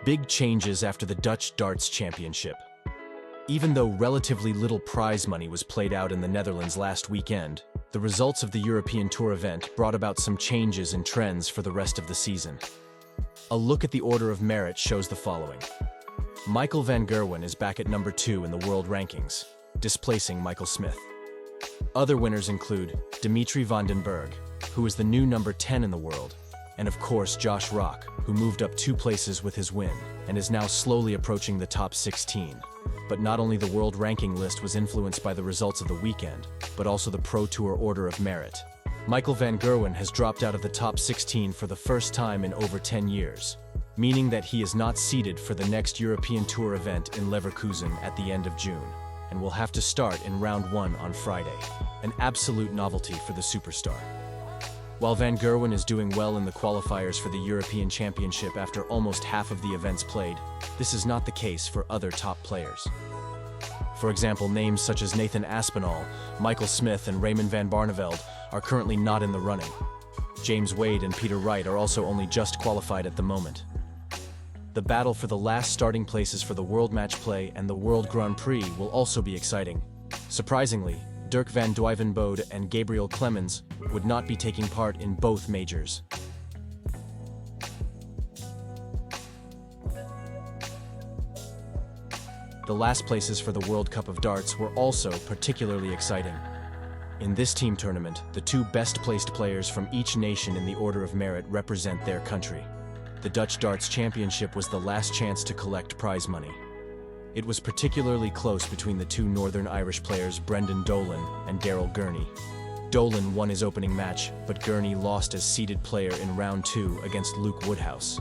Big changes after the Dutch Darts Championship. Even though relatively little prize money was played out in the Netherlands last weekend, the results of the European Tour event brought about some changes and trends for the rest of the season. A look at the order of merit shows the following. Michael van Gerwen is back at number 2 in the world rankings, displacing Michael Smith. Other winners include Dimitri van den Berg, who is the new number 10 in the world, and of course Josh Rock, who moved up 2 places with his win and is now slowly approaching the top 16. But not only the world ranking list was influenced by the results of the weekend, but also the Pro Tour order of merit. Michael van Gerwen has dropped out of the top 16 for the first time in over 10 years, meaning that he is not seeded for the next European Tour event in Leverkusen at the end of June, and will have to start in round 1 on Friday, an absolute novelty for the superstar. While Van Gerwen is doing well in the qualifiers for the European Championship after almost half of the events played, this is not the case for other top players. For example, names such as Nathan Aspinall, Michael Smith, and Raymond van Barneveld are currently not in the running. James Wade and Peter Wright are also only just qualified at the moment. The battle for the last starting places for the World Match Play and the World Grand Prix will also be exciting. Surprisingly, Dirk van Duijvenbode and Gabriel Clemens would not be taking part in both majors. The last places for the World Cup of Darts were also particularly exciting. In this team tournament, the 2 best-placed players from each nation in the order of merit represent their country. The Dutch Darts Championship was the last chance to collect prize money. It was particularly close between the 2 Northern Irish players Brendan Dolan and Daryl Gurney. Dolan won his opening match, but Gurney lost as seeded player in round 2 against Luke Woodhouse.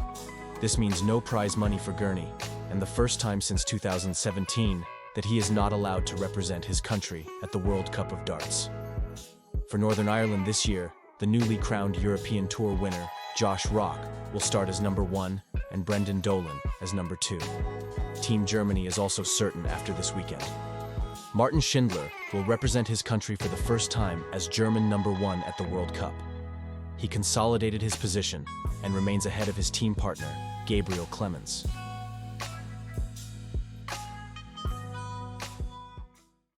This means no prize money for Gurney, and the first time since 2017 that he is not allowed to represent his country at the World Cup of Darts. For Northern Ireland this year, the newly crowned European Tour winner, Josh Rock, will start as number 1 and Brendan Dolan as number 2. Team Germany is also certain after this weekend. Martin Schindler will represent his country for the first time as German number 1 at the World Cup. He consolidated his position and remains ahead of his team partner, Gabriel Clemens.